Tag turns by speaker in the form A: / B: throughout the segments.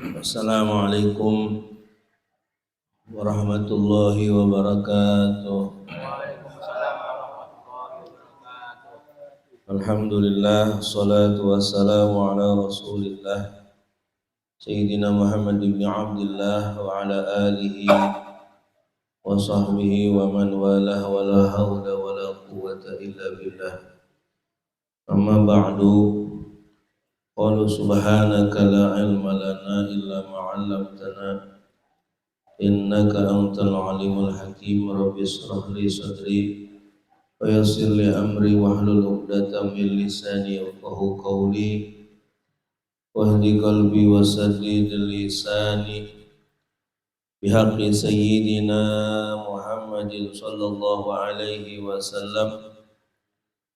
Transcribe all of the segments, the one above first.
A: Assalamualaikum warahmatullahi wabarakatuh. Alhamdulillah, salatu wassalamu ala rasulillah Sayyidina Muhammad ibn Abdullah wa ala alihi wa sahbihi wa man walah wa la hawla wa la quwwata illa billah. Amma ba'du, qalu subhanaka la ilma lana illa ma 'allamtana innaka antal alimul hakim. Rabbi shrah li sadri wa yassir li amri wahlul 'uqdatam min lisani yafqahu qawli wahdi qalbi wa saddid lisani bihaqqi sayyidina Muhammadin sallallahu alaihi wasallam.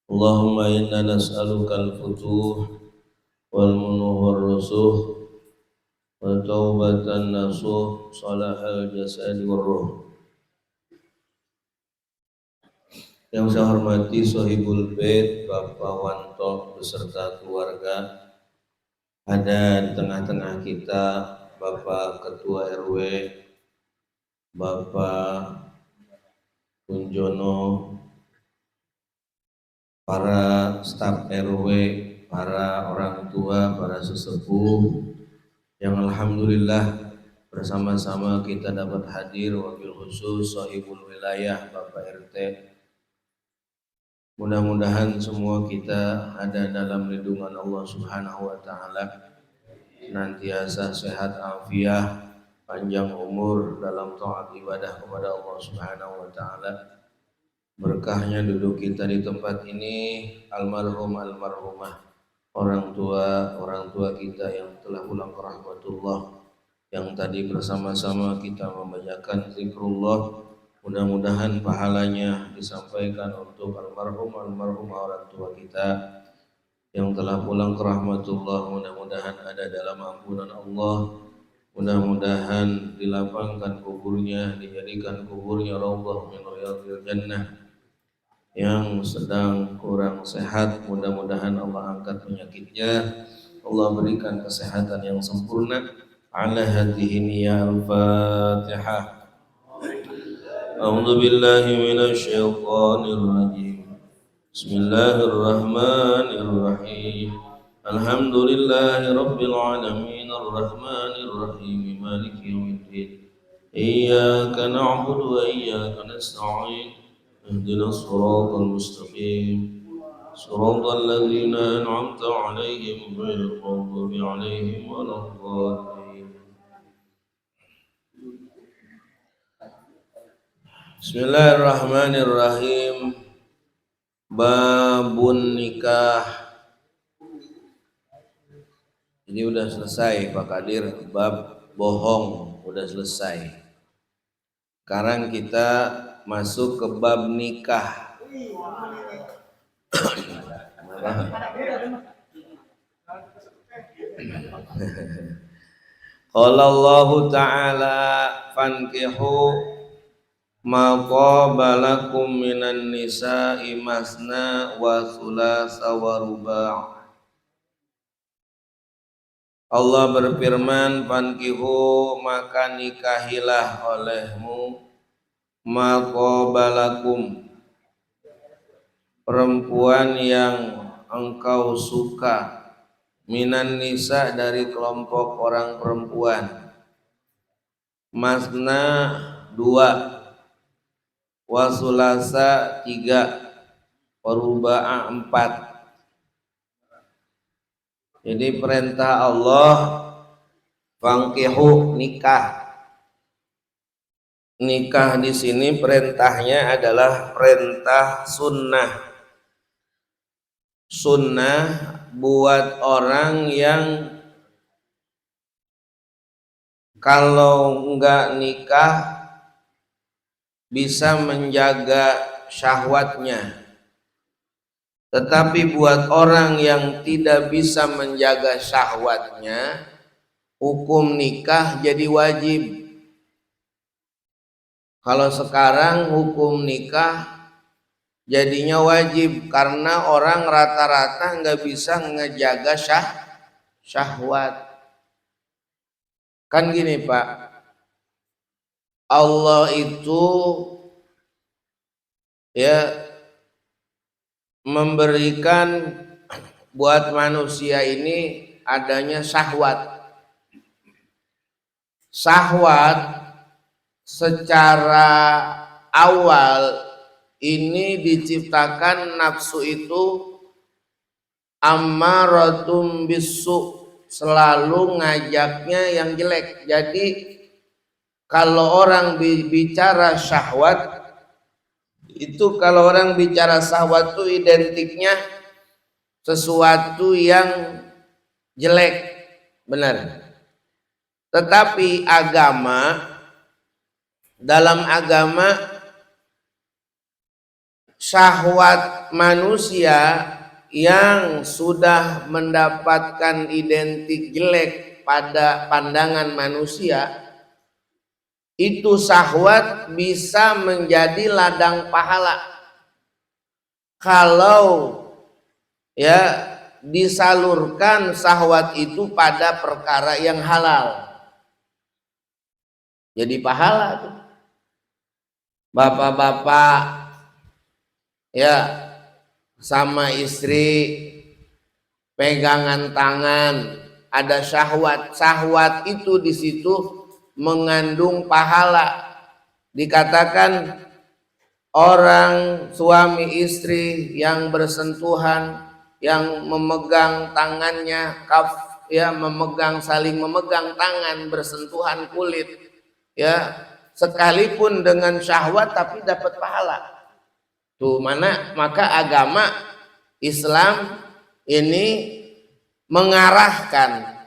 A: Allahumma inna nas'aluka al-futuh wal munuh war rusuh wa taubatan nasuh salahal jasad war ruh. Yang saya hormati Sohibul Bait Bapak Wanto beserta keluarga, ada di tengah-tengah kita Bapak Ketua RW, Bapak Kunjono, para staf RW, para orang tua, para sesepuh yang alhamdulillah bersama-sama kita dapat hadir, wabil khusus Sohibul Wilayah Bapak RT. Mudah-mudahan semua kita ada dalam lindungan Allah Subhanahu wa Ta'ala, senantiasa sehat afiah, panjang umur dalam taat ibadah kepada Allah Subhanahu wa Ta'ala. Berkahnya duduk kita di tempat ini, almarhum almarhumah, orang tua kita yang telah pulang ke rahmatullah, yang tadi bersama-sama kita membacakan zikrullah. Mudah-mudahan pahalanya disampaikan untuk almarhum orang tua kita yang telah pulang ke rahmatullah. Mudah-mudahan ada dalam ampunan Allah. Mudah-mudahan dilapangkan kuburnya, dijadikan kuburnya raudhah min riyadhil jannah. Yang sedang kurang sehat, mudah-mudahan Allah angkat penyakitnya, Allah berikan kesehatan yang sempurna. Ala hadhihi ya al-Fatihah. A'udzu billahi minasy syaithanir rajim. Bismillahirrahmanirrahim. Alhamdulillahi rabbil alamin arrahmanir rahim maliki yaumiddin. Iyyaka na'budu wa iyyaka nasta'in. Ihdinas siratal mustaqim. Siratal ladzina an'amta 'alaihim ghairil maghdubi 'alaihim waladdallin. Bismillahirrahmanirrahim. Babun nikah. Ini udah selesai Pak Kadir, bab bohong udah selesai. Sekarang kita masuk ke bab nikah. Qala Allah Ta'ala fankihu ma qabalakum minan nisa'i masna wa thulatsa wa ruba'. Allah berfirman, fankihu maka nikahilah olehmu ma qabalakum perempuan yang engkau suka, minan nisa dari kelompok orang perempuan, masna dua, wasulasa tiga, waruba'a empat. Jadi perintah Allah fangkihu nikah. Nikah di sini perintahnya adalah perintah sunnah. Sunnah buat orang yang kalau enggak nikah bisa menjaga syahwatnya. Tetapi buat orang yang tidak bisa menjaga syahwatnya, hukum nikah jadi wajib. Kalau sekarang hukum nikah jadinya wajib karena orang rata-rata nggak bisa ngejaga syahwat. Kan gini Pak, Allah itu ya memberikan buat manusia ini adanya syahwat. Syahwat secara awal ini diciptakan nafsu itu ammaratum bisu, selalu ngajaknya yang jelek. Jadi kalau orang bicara syahwat itu, kalau orang bicara syahwat itu identiknya sesuatu yang jelek, benar. Tetapi dalam agama syahwat manusia yang sudah mendapatkan identik jelek pada pandangan manusia, itu syahwat bisa menjadi ladang pahala kalau ya disalurkan syahwat itu pada perkara yang halal. Jadi pahala tuh. Bapak-bapak ya sama istri pegangan tangan, ada syahwat. Syahwat itu di situ mengandung pahala. Dikatakan orang suami istri yang bersentuhan, yang memegang tangannya, saling memegang tangan, bersentuhan kulit, ya sekalipun dengan syahwat tapi dapat pahala. Tuh maka agama Islam ini mengarahkan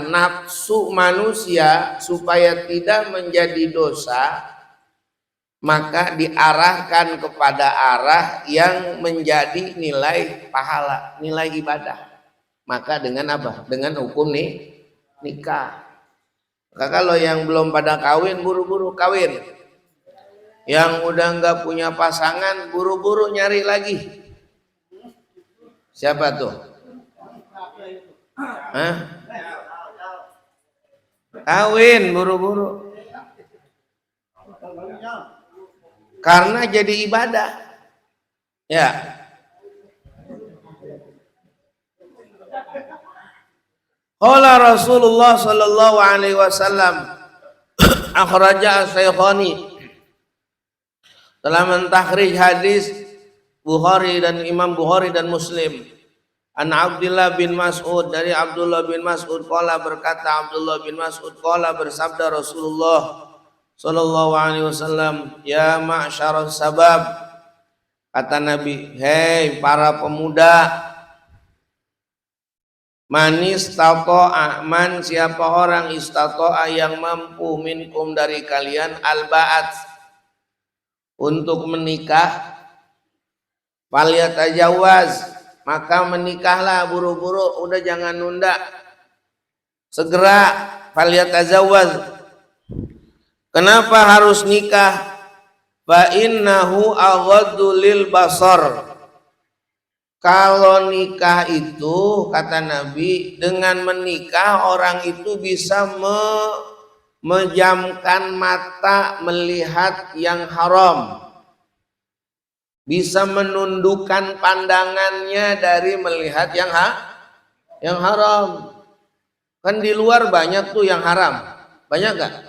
A: nafsu manusia supaya tidak menjadi dosa, maka diarahkan kepada arah yang menjadi nilai pahala, nilai ibadah. Maka dengan apa? Dengan hukum nikah. Maka kalau yang belum pada kawin, buru-buru kawin. Yang udah nggak punya pasangan, buru-buru nyari lagi. Siapa tuh? Hah? Kawin buru-buru. Karena jadi ibadah. Ya. Qala Rasulullah sallallahu alaihi wasallam, akhraja Asy-Syaikhani, telah mentakhrij hadis Bukhari dan Imam Bukhari dan Muslim. An Abdullah bin Mas'ud, dari Abdullah bin Mas'ud qala, berkata Abdullah bin Mas'ud qala, bersabda Rasulullah sallallahu alaihi wasallam, ya ma'syarus sabab, kata Nabi, hei para pemuda, man siapa orang istata'a yang mampu minkum dari kalian al-ba'at untuk menikah, falyatajawaz, maka menikahlah buru-buru, udah jangan nunda, segera falyatajawaz. Kenapa harus nikah? Fa innahu aghaddu lil basar. Kalau nikah itu, kata Nabi, dengan menikah orang itu bisa memejamkan mata melihat yang haram, bisa menundukkan pandangannya dari melihat yang haram. Kan di luar banyak tuh yang haram, banyak gak?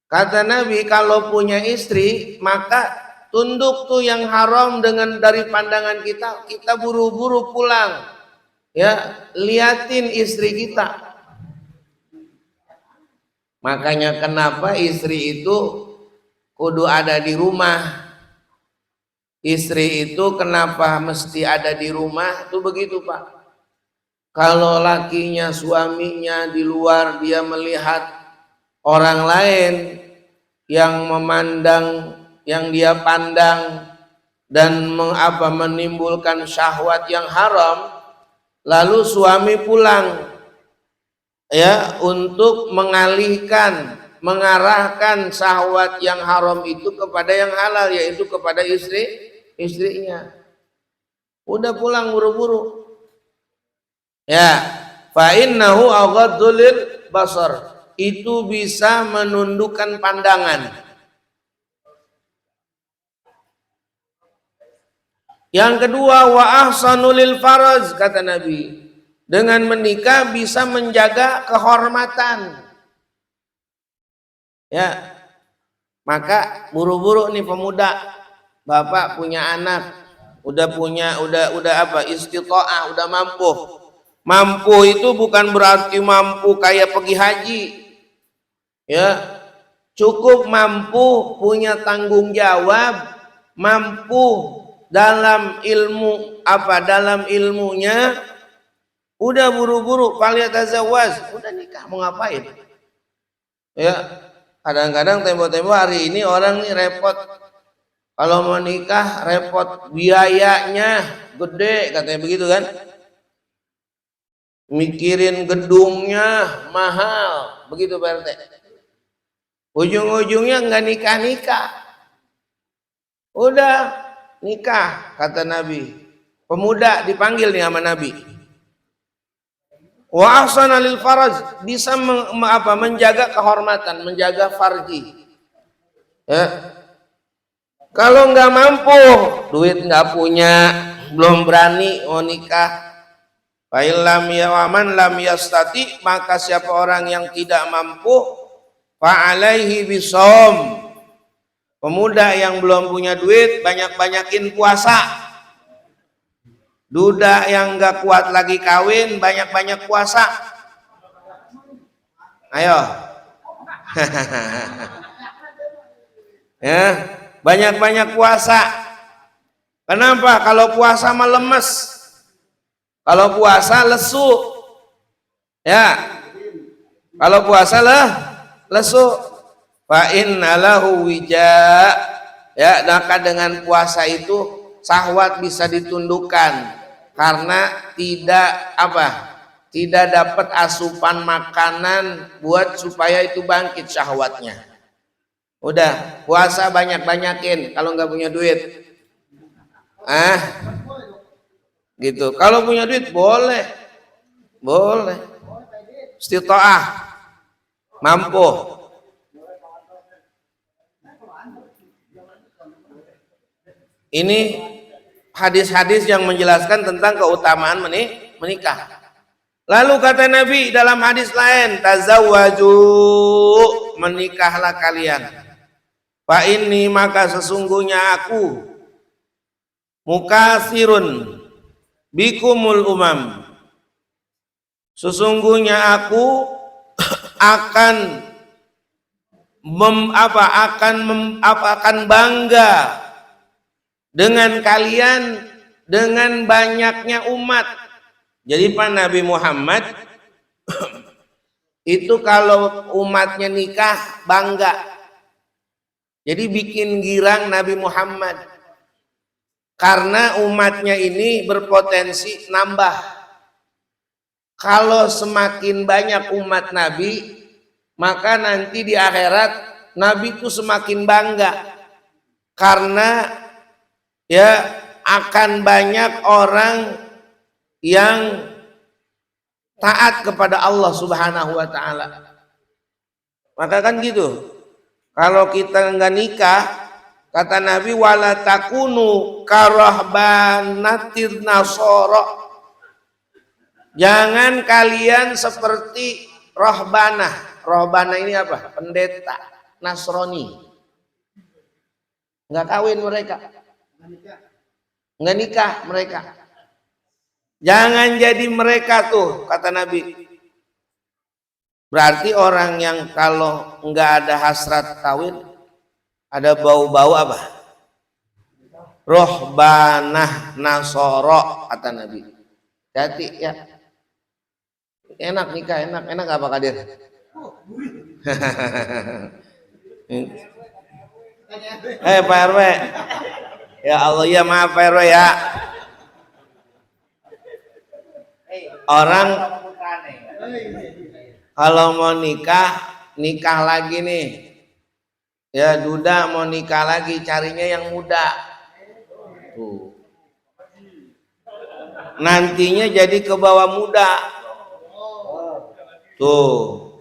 A: Kata Nabi, kalau punya istri maka tunduk tuh yang haram dari pandangan kita, kita buru-buru pulang, ya liatin istri kita. Makanya kenapa istri itu kudu ada di rumah. Istri itu kenapa mesti ada di rumah? Tuh begitu Pak. Kalau lakinya, suaminya di luar, dia melihat orang lain yang memandang, yang dia pandang dan menimbulkan syahwat yang haram, lalu suami pulang ya untuk mengarahkan syahwat yang haram itu kepada yang halal, yaitu kepada istrinya. Udah pulang buru-buru. Ya, Fa innahu aghaddu lil basar. Itu bisa menundukkan pandangan. Yang kedua, wa ahsanu lil faraj, kata Nabi. Dengan menikah bisa menjaga kehormatan. Ya. Maka buru-buru nih pemuda, bapak punya anak, udah istita'ah, udah mampu. Mampu itu bukan berarti mampu kayak pergi haji. Ya, cukup mampu, punya tanggung jawab, mampu dalam ilmunya, udah buru-buru falyatazawwaj, udah nikah, mau ngapain? Ya, kadang-kadang tempo-tempo hari ini orang nih repot, kalau mau nikah repot, biayanya gede, katanya begitu kan, mikirin gedungnya mahal, begitu Pak RT. Ujung-ujungnya nggak nikah-nikah. Udah nikah, kata Nabi. Pemuda dipanggil nih sama Nabi. Wa ahsana lil faraj, bisa menjaga kehormatan, menjaga farji. Ya. Kalau nggak mampu, duit nggak punya, belum berani mau nikah, fa'ilam yawaman lam yastati, maka siapa orang yang tidak mampu, fa'alaihi bisom. Pemuda yang belum punya duit, banyak-banyakin puasa. Duda yang nggak kuat lagi kawin, banyak-banyak puasa. Ayo. Ya, banyak-banyak puasa. Kenapa? Kalau puasa mah lemes. Kalau puasa lesu. Ya. Kalau puasa lesu. Fa innalahu wija, ya, maka dengan puasa itu syahwat bisa ditundukkan karena tidak dapat asupan makanan buat supaya itu bangkit syahwatnya. Udah puasa banyak-banyakin kalau nggak punya duit, gitu. Kalau punya duit boleh istita'ah, mampu. Ini hadis-hadis yang menjelaskan tentang keutamaan menikah. Lalu kata Nabi dalam hadis lain, tazawwaju, menikahlah kalian. Fa inni, maka sesungguhnya aku, mukatsirun bikumul umam, sesungguhnya aku akan bangga dengan kalian dengan banyaknya umat. Jadi Pak Nabi Muhammad itu kalau umatnya nikah bangga. Jadi bikin girang Nabi Muhammad. Karena umatnya ini berpotensi nambah. Kalau semakin banyak umat Nabi, maka nanti di akhirat Nabi itu semakin bangga. Karena ya akan banyak orang yang taat kepada Allah Subhanahu wa taala. Maka kan gitu. Kalau kita nggak nikah, kata Nabi, wala takunu karahbanatir nasara. Jangan kalian seperti rohbanah. Rohbanah ini apa? Pendeta Nasrani. Nggak kawin mereka. Nggak nikah mereka. Jangan jadi mereka tuh, kata Nabi. Berarti orang yang kalau nggak ada hasrat kawin, ada bau-bau apa? Rohbanah Nasoro, kata Nabi. Jadi ya, enak nikah, enak apa Kadir? Pak RW. Ya Allah, ya maaf Pak RW ya. Orang kalau mau nikah lagi nih. Ya duda mau nikah lagi, carinya yang muda. Tuh. Nantinya jadi ke bawah muda. Tuh.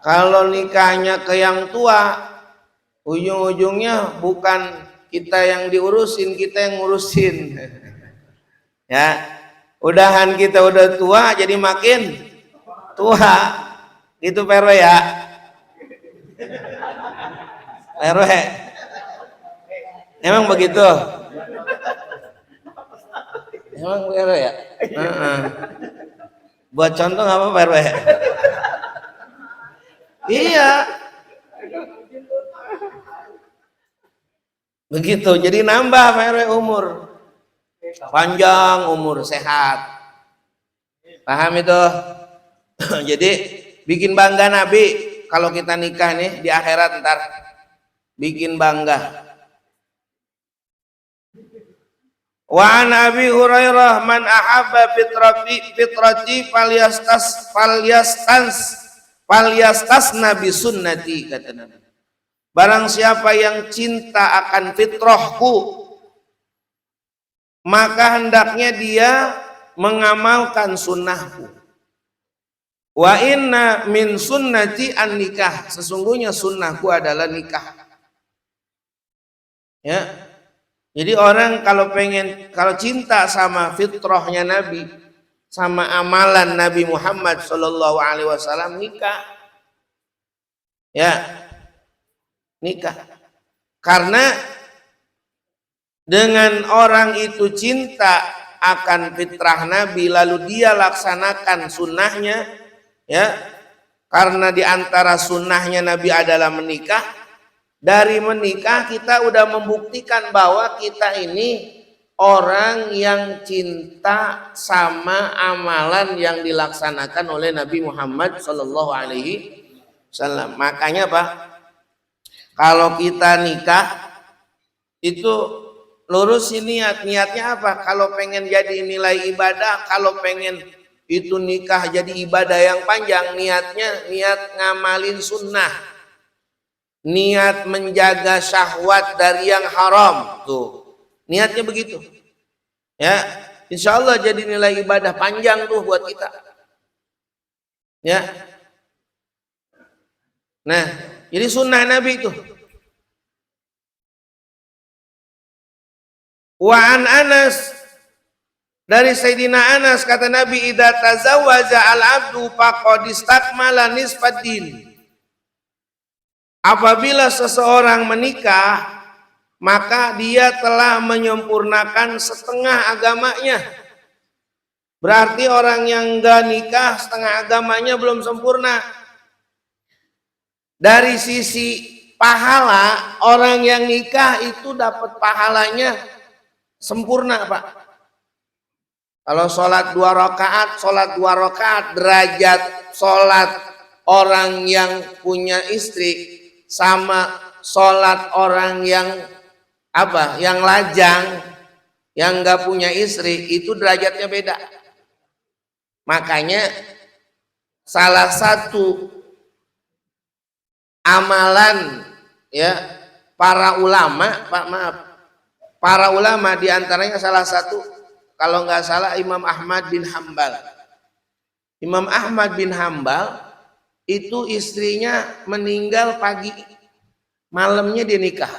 A: Kalau nikahnya ke yang tua, ujung-ujungnya bukan kita yang diurusin, kita yang ngurusin. Ya, udahan kita udah tua jadi makin tua. Gitu Pak RW ya. Pak RW. Emang begitu? Emang Pak RW ya? Buat contoh nggak apa Pak RW? Iya. Begitu, jadi nambah Pak RW umur. Panjang umur, sehat. Paham itu? Jadi bikin bangga Nabi kalau kita nikah nih di akhirat ntar. Bikin bangga. Wa an Abi Hurairah man ahabba fitrati falyastas nabi sunnati, kata Nabi. Barang siapa yang cinta akan fitrahku, maka hendaknya dia mengamalkan sunnahku. Wa inna min sunnati an nikah, sesungguhnya sunnahku adalah nikah. Ya. Jadi orang kalau cinta sama fitrahnya Nabi, sama amalan Nabi Muhammad Shallallahu Alaihi Wasallam, nikah. Ya, nikah. Karena dengan orang itu cinta akan fitrah Nabi, lalu dia laksanakan sunnahnya, ya, karena diantara sunnahnya Nabi adalah menikah. Dari menikah kita udah membuktikan bahwa kita ini orang yang cinta sama amalan yang dilaksanakan oleh Nabi Muhammad Shallallahu Alaihi Wasallam. Makanya Pak, kalau kita nikah itu lurusin niatnya apa? Kalau pengen jadi nilai ibadah, kalau pengen itu nikah jadi ibadah yang panjang, niatnya niat ngamalin sunnah. Niat menjaga syahwat dari yang haram, tuh niatnya begitu, ya, insya Allah jadi nilai ibadah panjang tuh buat kita, ya. Nah, jadi sunnah Nabi itu. Wa an Anas, dari Sayyidina Anas, kata Nabi, idza tazawwaja al-abdu faqad istakmala nisfad din. Apabila seseorang menikah, maka dia telah menyempurnakan setengah agamanya. Berarti orang yang enggak nikah, setengah agamanya belum sempurna. Dari sisi pahala, orang yang nikah itu dapat pahalanya sempurna Pak. Kalau sholat 2 rakaat, derajat sholat orang yang punya istri sama sholat orang yang yang lajang, yang nggak punya istri, itu derajatnya beda. Makanya salah satu amalan, ya, para ulama diantaranya salah satu, kalau nggak salah Imam Ahmad bin Hambal. Imam Ahmad bin Hambal itu istrinya meninggal pagi, malamnya dia nikah.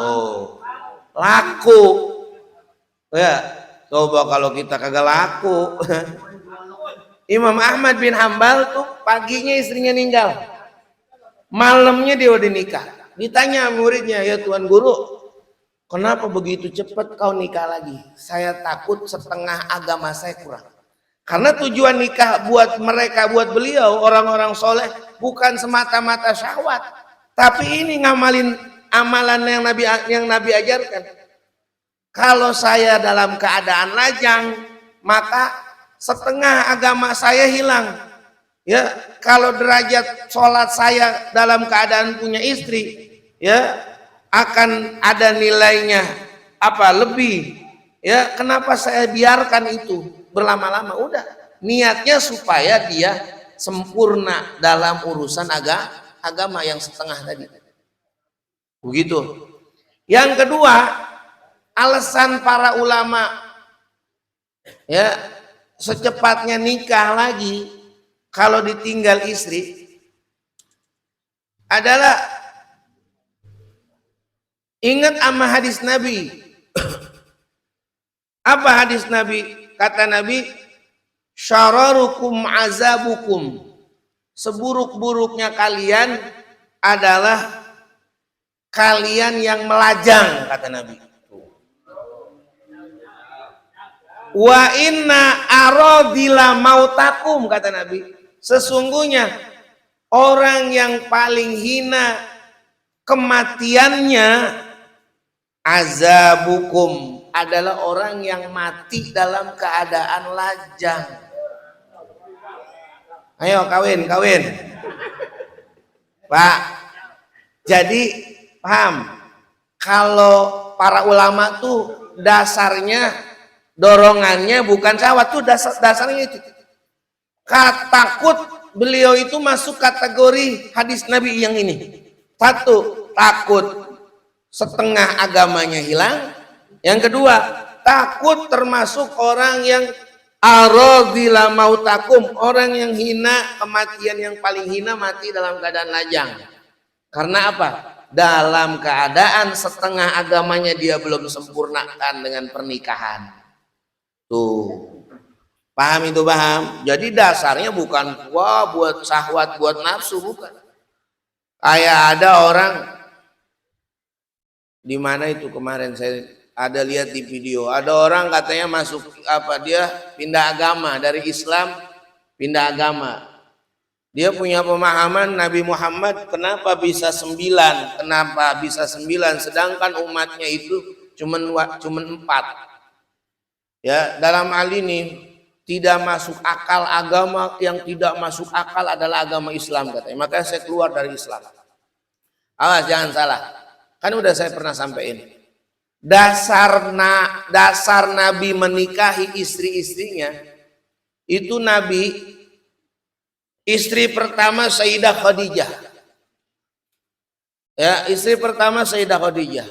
A: Oh, laku. Ya, coba kalau kita kagak laku. Imam Ahmad bin Hambal tuh paginya istrinya meninggal, malamnya dia udah nikah. Ditanya muridnya, ya Tuan Guru, kenapa begitu cepat kau nikah lagi? Saya takut setengah agama saya kurang. Karena tujuan nikah buat mereka, buat beliau orang-orang soleh, bukan semata-mata syahwat, tapi ini ngamalin amalan yang Nabi ajarkan. Kalau saya dalam keadaan lajang, maka setengah agama saya hilang. Ya, kalau derajat sholat saya dalam keadaan punya istri, ya, akan ada nilainya lebih. Ya, kenapa saya biarkan itu berlama-lama? Udah, niatnya supaya dia sempurna dalam urusan agama yang setengah tadi. Begitu. Yang kedua, alasan para ulama, ya, secepatnya nikah lagi kalau ditinggal istri adalah ingat sama hadis Nabi. Apa hadis Nabi? Kata Nabi, syararukum azabukum. Seburuk-buruknya kalian adalah kalian yang melajang, kata Nabi. Wa inna aradila mautakum, kata Nabi. Sesungguhnya orang yang paling hina kematiannya azabukum adalah orang yang mati dalam keadaan lajang. Ayo kawin. Pak, jadi paham kalau para ulama tuh dasarnya dorongannya bukan syahwat, tuh dasarnya itu. Takut beliau itu masuk kategori hadis Nabi yang ini. Satu, takut setengah agamanya hilang. Yang kedua, takut termasuk orang yang aradila mautakum, orang yang hina kematian yang paling hina, mati dalam keadaan lajang. Karena apa? Dalam keadaan setengah agamanya dia belum sempurnakan dengan pernikahan. Tuh, paham itu, paham? Jadi dasarnya bukan buat syahwat, buat nafsu, bukan. Kayak ada orang di mana itu kemarin saya ada lihat di video, ada orang katanya masuk dia pindah agama dari Islam, pindah agama. Dia punya pemahaman Nabi Muhammad kenapa bisa 9, sedangkan umatnya itu cuman 4. Ya, dalam hal ini tidak masuk akal, agama yang tidak masuk akal adalah agama Islam, katanya. Makanya saya keluar dari Islam. Awas jangan salah. Kan udah saya pernah sampaikan. Dasar Nabi menikahi istri-istrinya itu Nabi, istri pertama Sayyidah Khadijah. Ya, istri pertama Sayyidah Khadijah.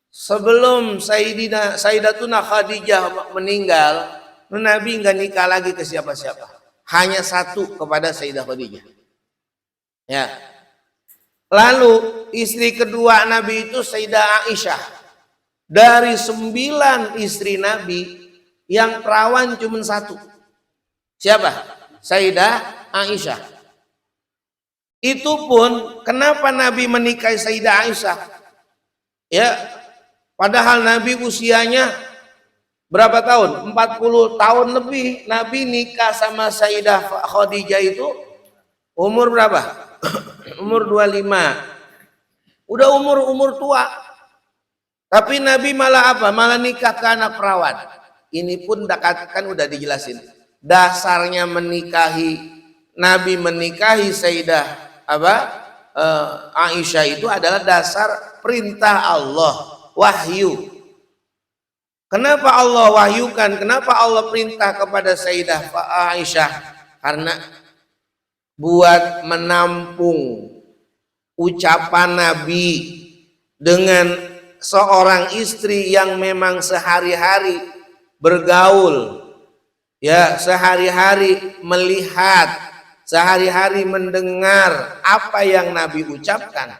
A: Sebelum Sayyidatuna Khadijah meninggal, Nabi enggak nikah lagi ke siapa-siapa. Hanya satu kepada Sayyidah Khadijah. Ya. Lalu istri kedua Nabi itu Sayyidah Aisyah. Dari 9 istri Nabi, yang perawan cuma 1. Siapa? Sayyidah Aisyah. Itu pun kenapa Nabi menikahi Sayyidah Aisyah? Ya, padahal Nabi usianya berapa tahun? 40 tahun lebih. Nabi nikah sama Sayyidah Khadijah itu umur berapa? Umur 25. Udah umur tua. Tapi Nabi malah apa? Malah nikah ke anak perawan. Ini pun kan udah dijelasin. Dasarnya Nabi menikahi Sayyidah Aisyah itu adalah dasar perintah Allah, wahyu. Kenapa Allah wahyukan? Kenapa Allah perintah kepada Sayyidah Aisyah? Karena buat menampung ucapan Nabi dengan seorang istri yang memang sehari-hari bergaul, ya, sehari-hari melihat, sehari-hari mendengar apa yang Nabi ucapkan,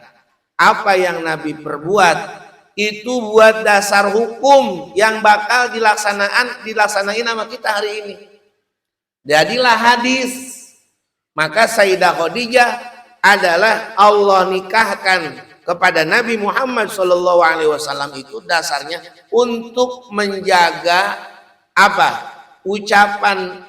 A: apa yang Nabi perbuat, itu buat dasar hukum yang bakal dilaksanain sama kita hari ini. Jadilah hadis. Maka Sayyidah Khadijah adalah Allah nikahkan kepada Nabi Muhammad SAW itu dasarnya untuk menjaga ucapan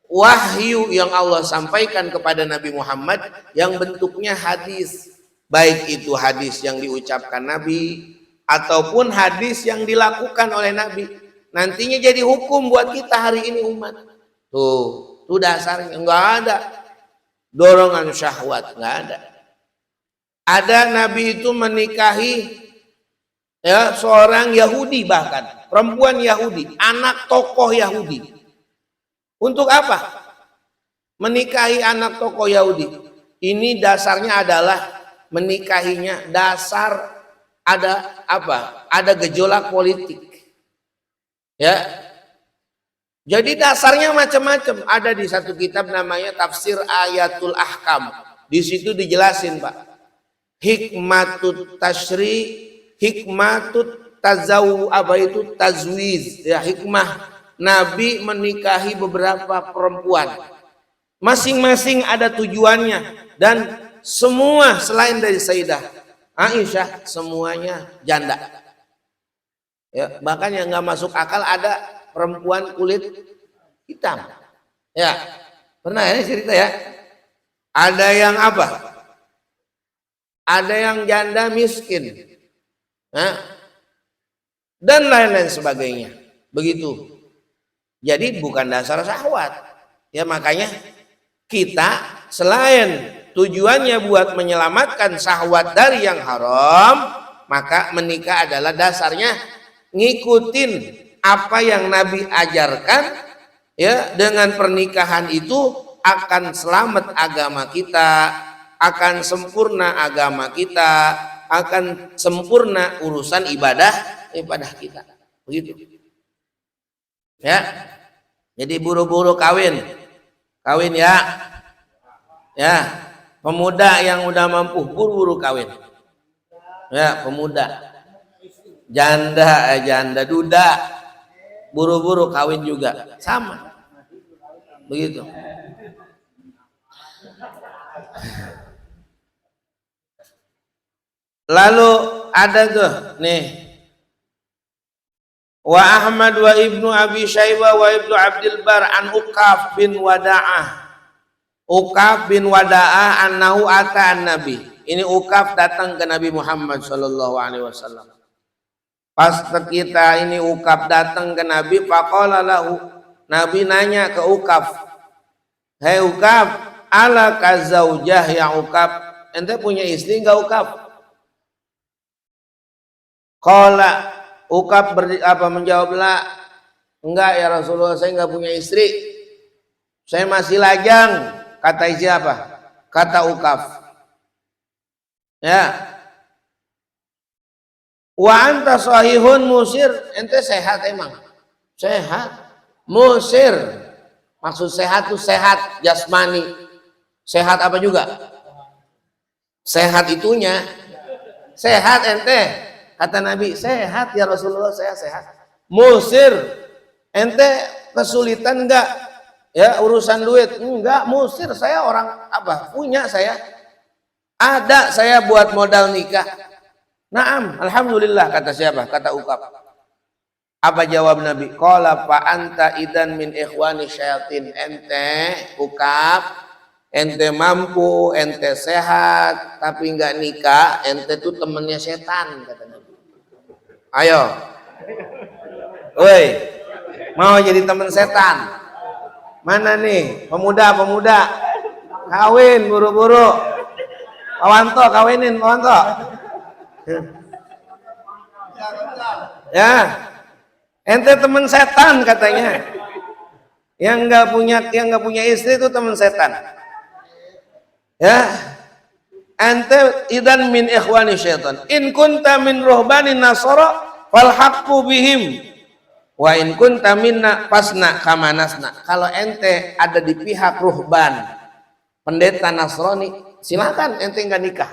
A: wahyu yang Allah sampaikan kepada Nabi Muhammad yang bentuknya hadis, baik itu hadis yang diucapkan Nabi ataupun hadis yang dilakukan oleh Nabi, nantinya jadi hukum buat kita hari ini umat. Tuh dasarnya. Enggak ada dorongan syahwat, enggak ada. Ada Nabi itu menikahi seorang Yahudi, bahkan perempuan Yahudi, anak tokoh Yahudi. Untuk apa? Menikahi anak tokoh Yahudi. Ini dasarnya adalah menikahinya dasar ada gejolak politik. Ya. Jadi dasarnya macam-macam. Ada di satu kitab namanya Tafsir Ayatul Ahkam. Di situ dijelasin, Pak. Hikmatut tasyri, hikmatut tazwiz. Ya, hikmah Nabi menikahi beberapa perempuan. Masing-masing ada tujuannya dan semua selain dari Sayyidah Aisyah semuanya janda. Ya, makanya nggak masuk akal ada perempuan kulit hitam. Ya, pernah ya cerita ya. Ada yang apa? Ada yang janda miskin, nah, dan lain-lain sebagainya. Begitu. Jadi bukan dasar syahwat. Ya makanya kita selain tujuannya buat menyelamatkan syahwat dari yang haram, maka menikah adalah dasarnya ngikutin apa yang Nabi ajarkan. Ya, dengan pernikahan itu akan selamat agama kita, akan sempurna agama kita, akan sempurna urusan ibadah kita. Begitu. Ya. Jadi buru-buru kawin ya. Ya. Pemuda yang udah mampu buru-buru kawin. Ya, pemuda. Janda duda buru-buru kawin juga. Sama. Begitu. Lalu ada tuh nih, wa Ahmad wa Ibnu Abi Syaibah wa Ibnu Abdul Bar an Uqaf bin Wada'ah annahu ata an-nabi. Ini Uqaf datang ke Nabi Muhammad sallallahu alaihi wasallam. Pas kita ini Uqaf datang ke Nabi, faqala lahu, Nabi nanya ke Uqaf, "Hei Uqaf, ala kazaujah ya Uqaf, ente punya istri enggak Uqaf?" Qala, Uqaf menjawablah, "Enggak ya Rasulullah, saya enggak punya istri. Saya masih lajang." Kata siapa? Kata Uqaf. Ya. Wa anta sahihun musir, ente sehat emang? Sehat. Musir. Maksud sehat itu sehat jasmani. Sehat apa juga? Sehat itunya. Sehat ente. Kata Nabi, sehat ya Rasulullah, saya sehat. Musir. Ente kesulitan enggak? Ya, urusan duit. Enggak, musir. Saya orang apa? Punya saya. Ada saya buat modal nikah. Naam, alhamdulillah, kata siapa? Kata Uqaf. Apa jawab Nabi? Qala fa anta idan min ikhwani syayatin. Ente Uqaf, ente mampu, ente sehat, tapi enggak nikah, ente tuh temennya setan, kata Nabi. Ayo. Woi, mau jadi teman setan? Mana nih pemuda? Kawin buru-buru. Pawanto kawinin, Pawanto. Ya, ente teman setan katanya. Yang nggak punya istri itu teman setan. Ya, ente idan min ikhwani syaitan. In kunta min ruhbanin nasara fal haqqu bihim. Wa in kunta minna fasna kama nasna. Kalau ente ada di pihak ruhban, pendeta Nasrani, silakan ente enggak nikah.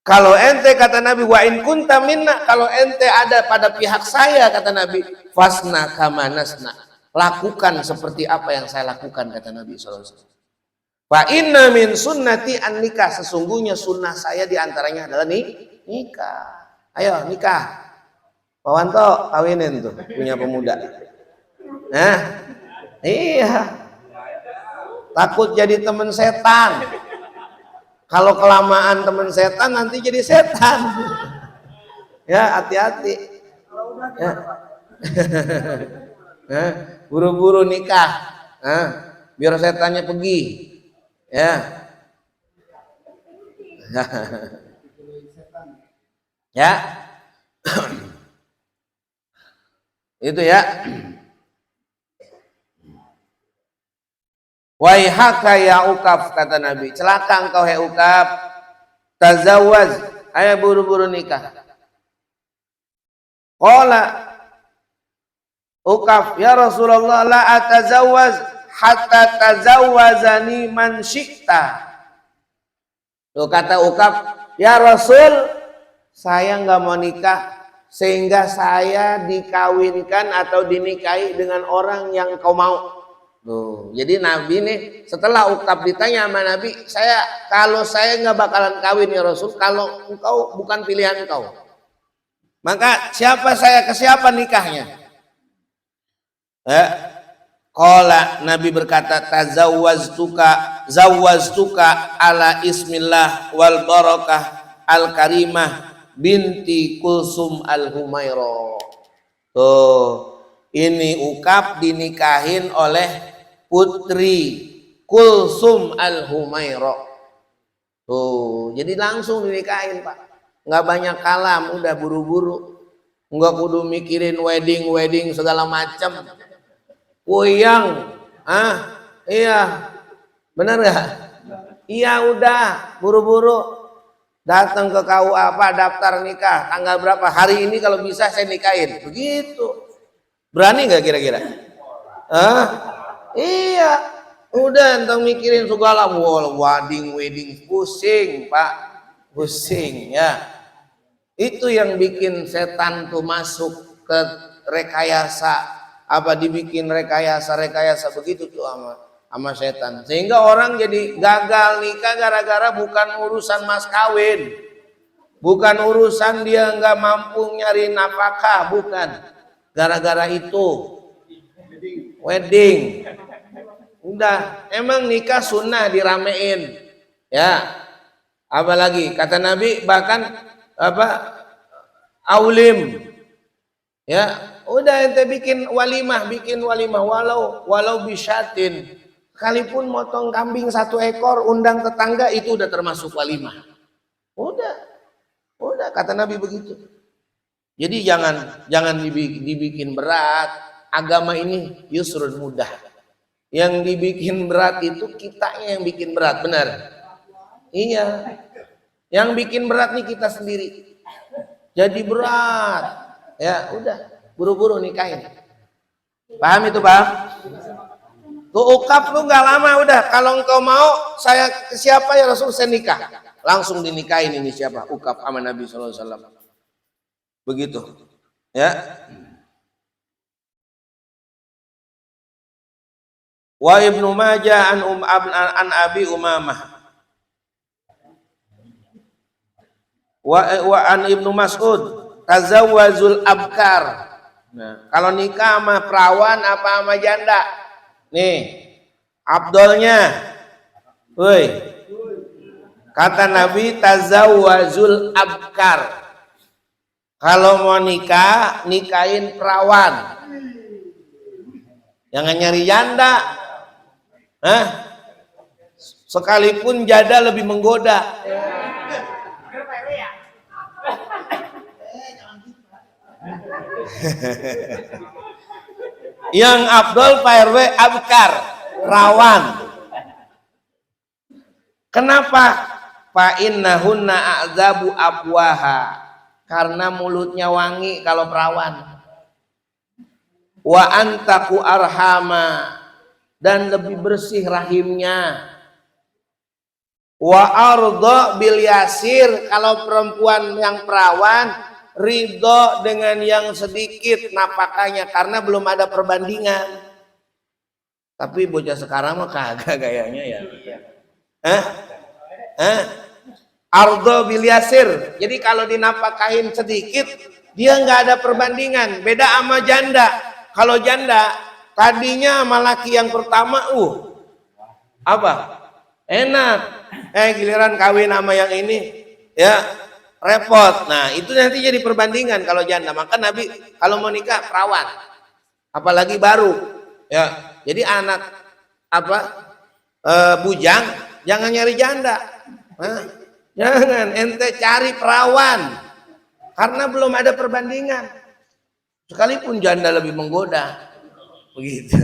A: Kalau ente, kata Nabi, wa in kunta minna, kalau ente ada pada pihak saya, kata Nabi, fasna kama nasna, lakukan seperti apa yang saya lakukan, kata Nabi sallallahu alaihi wasallam. Fa inna min sunnati an nikah, sesungguhnya sunnah saya diantaranya adalah nikah. Ayo nikah. Pawanto kawinin tuh punya pemuda. Nah, iya. Takut jadi teman setan. Kalau kelamaan teman setan nanti jadi setan. Ya, hati-hati. Ya. Buru-buru nikah. Biar setannya pergi. Ya. Ya. Itu ya. Waihaka ya Uqaf, kata Nabi, celaka engkau hai Uqaf, tazawwaz, ayo buru-buru nikah. Qala, Ukaf, ya Rasulullah la atazawwaz hatta tazawwazani man syi'ta. Tuh kata Ukaf, ya Rasul, saya nggak mau nikah sehingga saya dikawinkan atau dinikahi dengan orang yang kau mau. Tuh, jadi Nabi nih setelah Ukaf ditanya sama Nabi, kalau saya nggak bakalan kawin ya Rasul, kalau engkau bukan pilihan engkau, maka ke siapa nikahnya? Qala, Nabi berkata, zawwaztuka ala ismillah wal barakah al karimah binti Kulsum al Humaira. Tuh, ini Ukaf dinikahin oleh putri Kulsum al Humaira. Tuh, jadi langsung dinikahin, Pak. Nggak banyak kalam, udah buru-buru. Nggak kudu mikirin wedding segala macam. Kuyang, iya, bener nggak? Iya, udah buru-buru datang ke KUA, apa daftar nikah tanggal berapa, hari ini kalau bisa saya nikahin, begitu. Berani nggak kira-kira? Iya, udah entang mikirin segala wedding pusing, Pak, pusing ya. Itu yang bikin setan tuh masuk ke rekayasa, dibikin rekayasa begitu tuh sama setan, sehingga orang jadi gagal nikah gara-gara bukan urusan mas kawin, bukan urusan dia nggak mampu nyari nafkah, bukan gara-gara itu wedding. Udah, emang nikah sunnah diramein ya, apalagi kata Nabi bahkan aulim ya. Udah ente bikin walimah walau bisyatin, sekalipun motong kambing 1 ekor undang tetangga, itu udah termasuk walimah. Udah kata Nabi begitu. Jadi jangan dibikin berat. Agama ini yusrun mudah. Yang dibikin berat itu kitanya yang bikin berat, benar? Iya. Yang bikin berat nih kita sendiri. Jadi berat. Ya, udah. Buru-buru nikahin. Paham itu, Pak? Tuh Ukaf lu nggak lama udah. Kalau engkau mau, saya ke siapa ya Rasul, saya nikah. Langsung dinikahin ini siapa? Ukaf sama Nabi SAW. Begitu. Ya. Wa Ibnu Majah an Abi Umamah. Wa an Ibnu Mas'ud, tazawwazul abkar. Nah, kalau nikah sama perawan apa sama janda? Nih, abdolnya. Woi. Kata Nabi, tazawwazul abkar. Kalau mau nikah, nikahin perawan. Jangan nyari janda. Sekalipun janda lebih menggoda. Yang abdol Pak RW abkar, rawan. Kenapa? Fa innahunna a'zabu abwaha, karena mulutnya wangi kalau perawan. Wa antaku arhama, dan lebih bersih rahimnya. Wa arda bil yasir, kalau perempuan yang perawan ridho dengan yang sedikit nafkahnya karena belum ada perbandingan. Tapi bocah sekarang mah kagak gayanya ya. Ardo bil yasir. Jadi kalau dinafkahin sedikit, dia nggak ada perbandingan. Beda sama janda. Kalau janda tadinya sama laki yang pertama, enak. Giliran kawin sama yang ini, ya repot. Nah, itu nanti jadi perbandingan kalau janda. Maka Nabi kalau mau nikah perawan, apalagi baru, ya. Jadi anak bujang jangan nyari janda. Jangan ente cari perawan, karena belum ada perbandingan. Sekalipun janda lebih menggoda, begitu.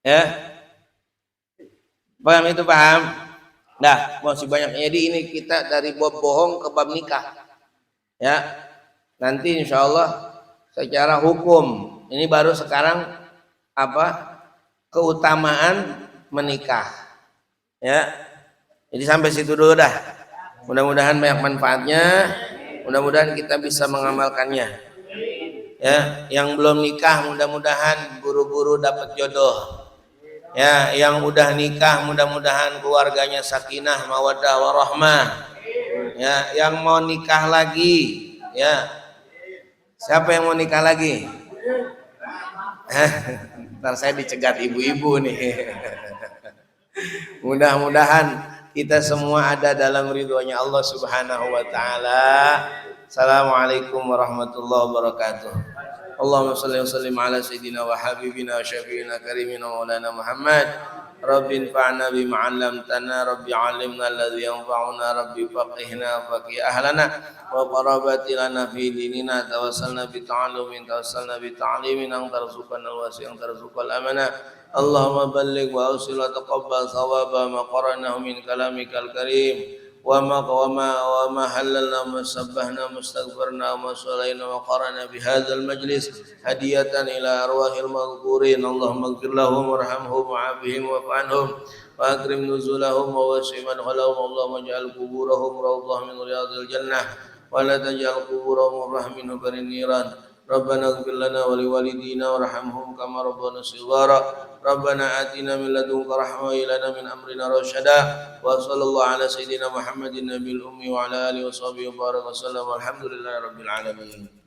A: Ya. Paham itu, paham? Nah, masih banyak. Jadi ini kita dari bab bohong ke bab nikah. Ya, nanti insya Allah secara hukum ini baru sekarang apa keutamaan menikah. Ya, jadi sampai situ dulu dah. Mudah-mudahan banyak manfaatnya. Mudah-mudahan kita bisa mengamalkannya. Ya, yang belum nikah mudah-mudahan buru-buru dapat jodoh. Ya, yang udah nikah mudah-mudahan keluarganya sakinah, mawaddah, warahmah. Ya, yang mau nikah lagi, ya. Siapa yang mau nikah lagi? Ntar saya dicegat ibu-ibu nih. Mudah-mudahan kita semua ada dalam ridhonya Allah Subhanahu wa taala. Assalamualaikum warahmatullahi wabarakatuh. Allahumma shalli wa sallim ala sayyidina wa habibina wa syafiina karimina maulana Muhammad. Rabbi anfa'na bima 'allamtana, rabbi 'allimna alladhi yanfa'una, rabbi faqihna faqih ahlana wa qarabati lana fi dinina, tawassalna bi ta'allumin, tawassalna bi ta'limin, tarzuqana al-wasi', tarzuqal amana. Allahumma balligh wa awsil wa taqabbal thawaba ma qara'nahu min kalamikal karim وما حللنا وما سبحنا وما استغفرنا وما صلينا وقرنا بهذا المجلس هدية إلى أرواح المغفورين. اللهم اغفر لهم وارحمهم وعافهم واعف عنهم وأكرم نزلهم ووسع مدخلهم. اللهم اجعل قبورهم روضة من رياض الجنة ولا تجعل قبورهم مفرح من نفر النيران. ربنا اغفر لنا ولوالدينا وارحمهم كما ربنا صغارا. ربنا آتنا من لدنك رحمة وهب لنا من أمرنا رشدا. وصلى الله على سيدنا محمد النبي الأمي وعلى آله وصحبه وبارك وسلم والحمد لله رب العالمين.